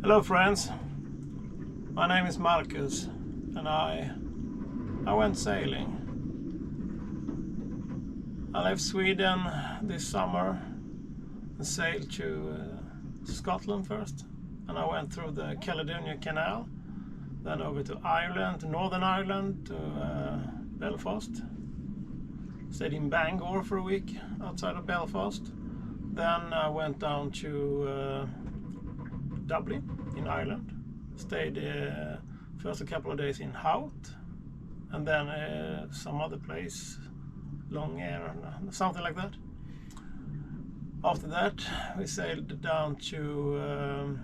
Hello friends, my name is Marcus and I went sailing. I left Sweden this summer and sailed to Scotland first, and I went through the Caledonian Canal, then over to Ireland, to Northern Ireland, to Belfast. Stayed in Bangor for a week outside of Belfast. Then I went down to Dublin in Ireland. Stayed first a couple of days in Howth, and then some other place, Long Air, something like that. After that, we sailed down to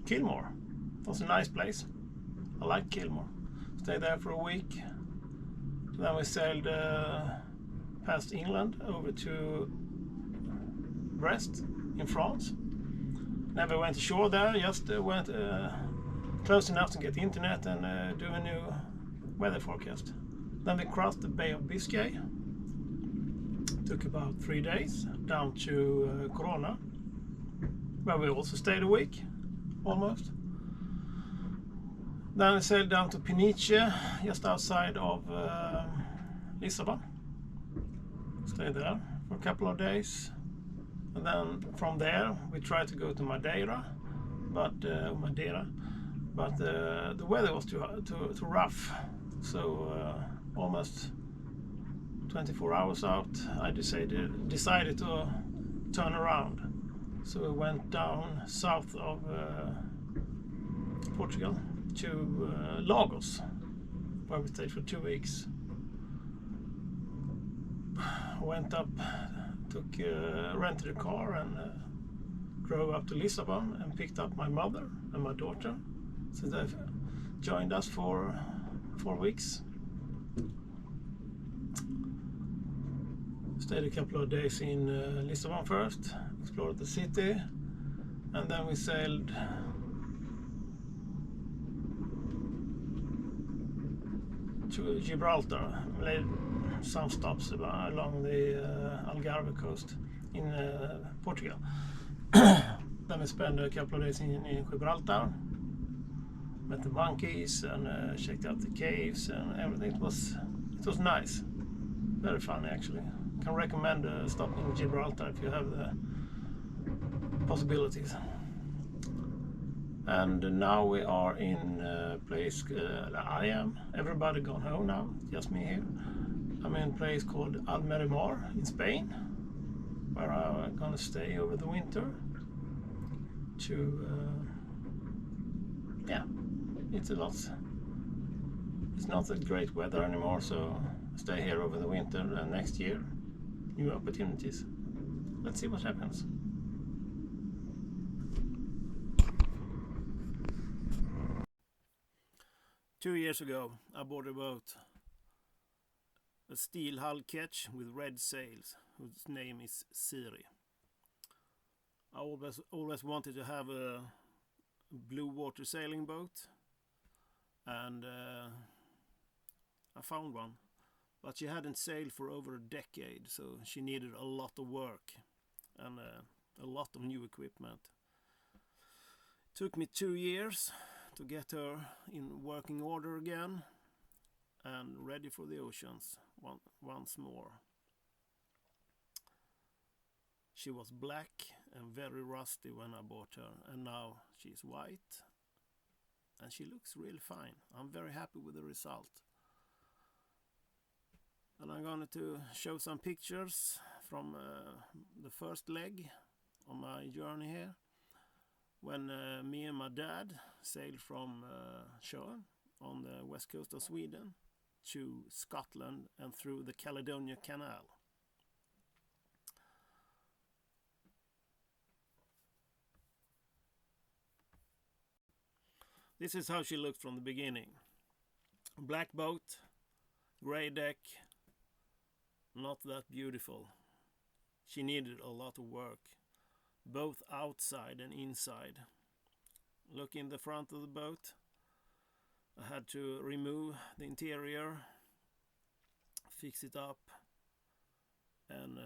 Kilmore. It was a nice place. I like Kilmore. Stayed there for a week. Then we sailed past England over to Brest in France. Never went ashore there, just went close enough to get internet and do a new weather forecast. Then we crossed the Bay of Biscay. Took about 3 days down to Corona, where we also stayed a week, almost. Then we sailed down to Peniche, just outside of Lisbon. Stayed there for a couple of days. And then from there we tried to go to Madeira, but the weather was too rough. So almost 24 hours out, I decided to turn around. So we went down south of Portugal to Lagos, where we stayed for 2 weeks. Went up, rented a car and drove up to Lisbon and picked up my mother and my daughter. So they joined us for 4 weeks. Stayed a couple of days in Lisbon first, explored the city, and then we sailed to Gibraltar. Made some stops along the Algarve coast in Portugal. Then we spent a couple of days in Gibraltar, met the monkeys and checked out the caves and everything. It was nice, very fun actually. Can recommend stopping in Gibraltar if you have the possibilities. And now we are in a place, everybody gone home now, just me here. I'm in a place called Almerimar in Spain, where I'm gonna stay over the winter. It's not that great weather anymore, so stay here over the winter, and next year new opportunities. Let's see what happens. Two years ago, I bought a boat, a steel hull ketch with red sails, whose name is Siri. I always wanted to have a blue water sailing boat, and I found one. But she hadn't sailed for over a decade, so she needed a lot of work and a lot of new equipment. It took me 2 years to get her in working order again and ready for the oceans once more. She was black and very rusty when I bought her, and now she's white and she looks really fine. I'm very happy with the result. And I'm going to show some pictures from the first leg on my journey here, when me and my dad sailed from Sjön on the west coast of Sweden to Scotland and through the Caledonian Canal. This is how she looked from the beginning. Black boat, grey deck, not that beautiful. She needed a lot of work, both outside and inside. Look in the front of the boat. I had to remove the interior, fix it up, and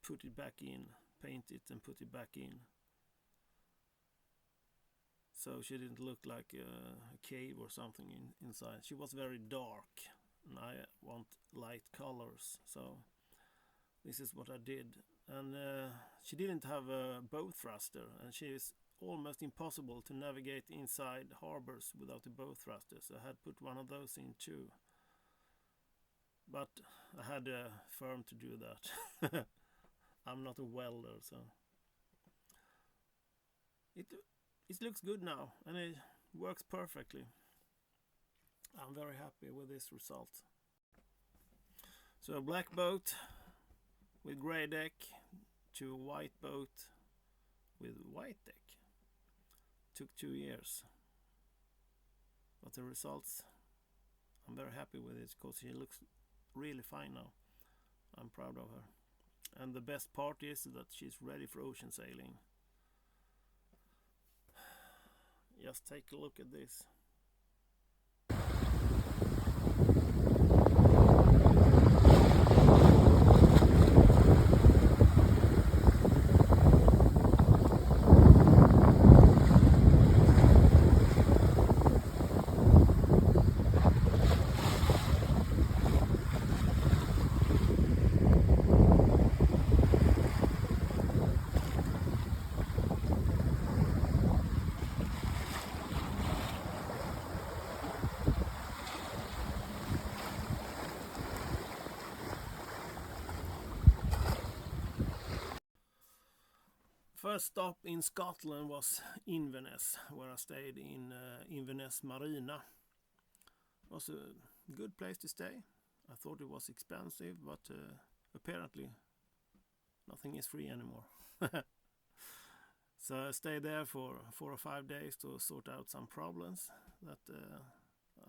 put it back in, paint it and put it back in. so she didn't look like a cave or something inside. She was very dark, and I want light colors, so this is what I did. And she didn't have a bow thruster, and she is almost impossible to navigate inside harbors without a bow thruster, so I had put one of those in too. But I had a firm to do that. I'm not a welder, so it looks good now, and it works perfectly. I'm very happy with this result. So a black boat with grey deck to a white boat with white deck. Took 2 years, but the results, I'm very happy with it because she looks really fine now. I'm proud of her, and the best part is that she's ready for ocean sailing. Just take a look at this. First stop in Scotland was Inverness, where I stayed in Inverness Marina. It was a good place to stay. I thought it was expensive, but apparently nothing is free anymore. So I stayed there for 4 or 5 days to sort out some problems that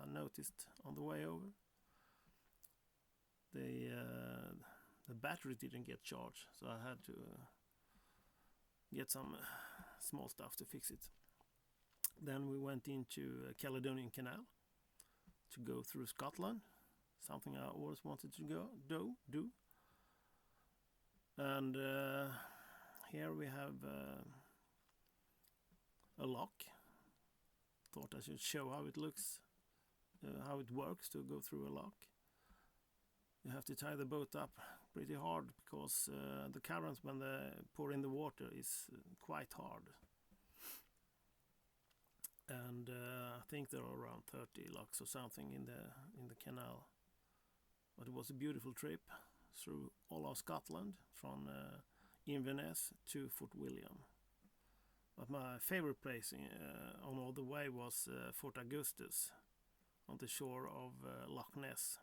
I noticed on the way over. The battery didn't get charged, so I had to get some small stuff to fix it. Then we went into Caledonian Canal to go through Scotland, something I always wanted to do. And here we have a lock. Thought I should show how it looks, how it works to go through a lock. You have to tie the boat up pretty hard because the currents when they pour in the water is quite hard. And I think there are around 30 locks or something in the canal. But it was a beautiful trip through all of Scotland, from Inverness to Fort William. But my favorite place on all the way was Fort Augustus on the shore of Loch Ness.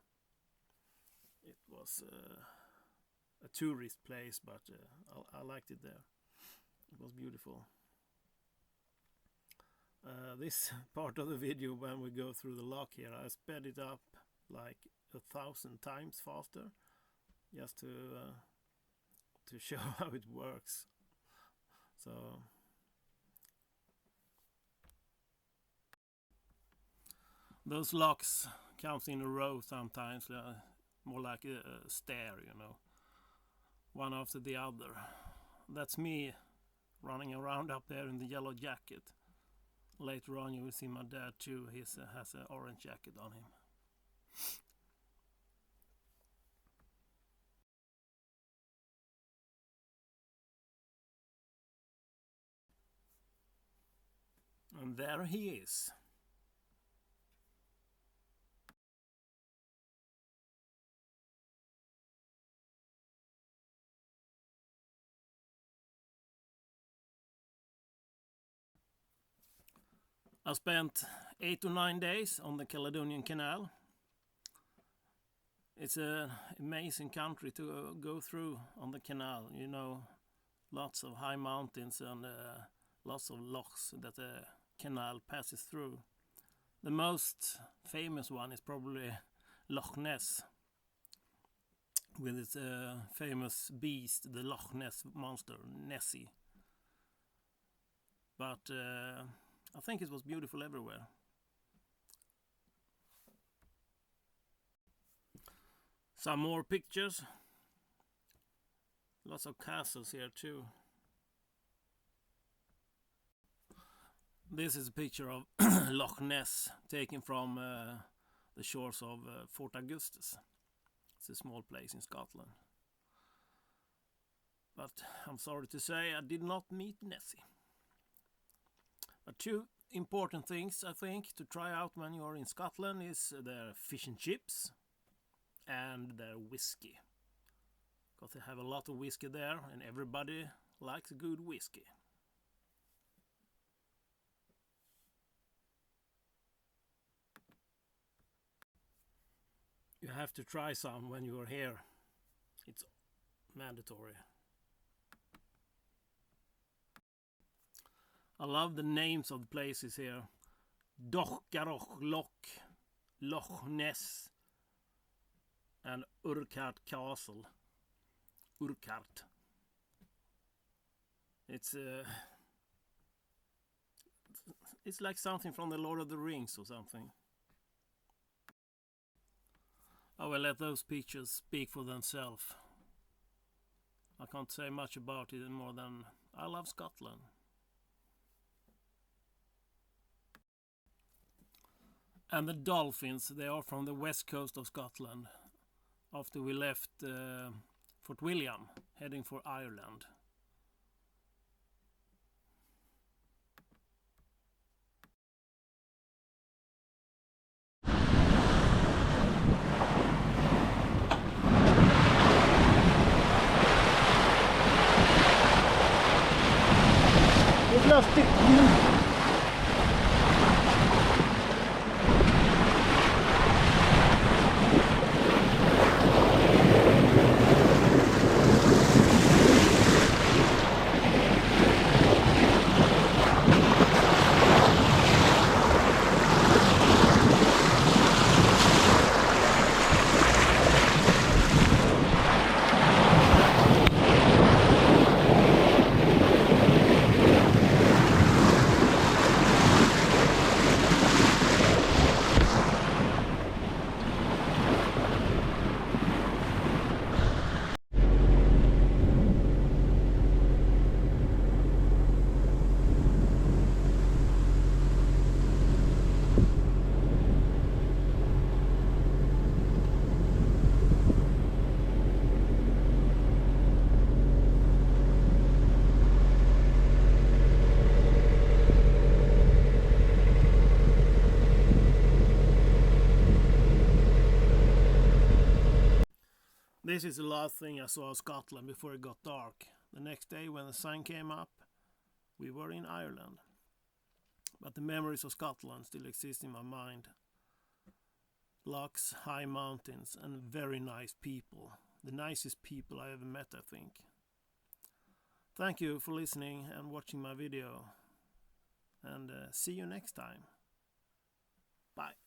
It was a tourist place, but I liked it there. It was beautiful. This part of the video, when we go through the lock here, I sped it up like 1,000 times faster, just to show how it works. So those locks comes in a row sometimes, more like a stair, you know, one after the other. That's me running around up there in the yellow jacket. Later on you will see my dad too. He has an orange jacket on him. And there he is. I spent 8 or 9 days on the Caledonian Canal. It's an amazing country to go through on the canal. You know, lots of high mountains and lots of lochs that the canal passes through. The most famous one is probably Loch Ness, with its famous beast, the Loch Ness monster, Nessie. But I think it was beautiful everywhere. Some more pictures. Lots of castles here too. This is a picture of Loch Ness taken from the shores of Fort Augustus. It's a small place in Scotland. But I'm sorry to say I did not meet Nessie. But two important things I think to try out when you're in Scotland is their fish and chips and their whiskey. Because they have a lot of whiskey there and everybody likes a good whiskey. You have to try some when you are here. It's mandatory. I love the names of the places here. Dochgaroch Loch, Loch Ness and Urquhart Castle. Urquhart. It's like something from the Lord of the Rings or something. I will let those pictures speak for themselves. I can't say much about it more than I love Scotland. And the dolphins, they are from the west coast of Scotland. After we left Fort William, heading for Ireland. We've lost it. This is the last thing I saw of Scotland before it got dark. The next day when the sun came up, we were in Ireland. But the memories of Scotland still exist in my mind. Lochs, high mountains and very nice people. The nicest people I ever met, I think. Thank you for listening and watching my video. And see you next time. Bye.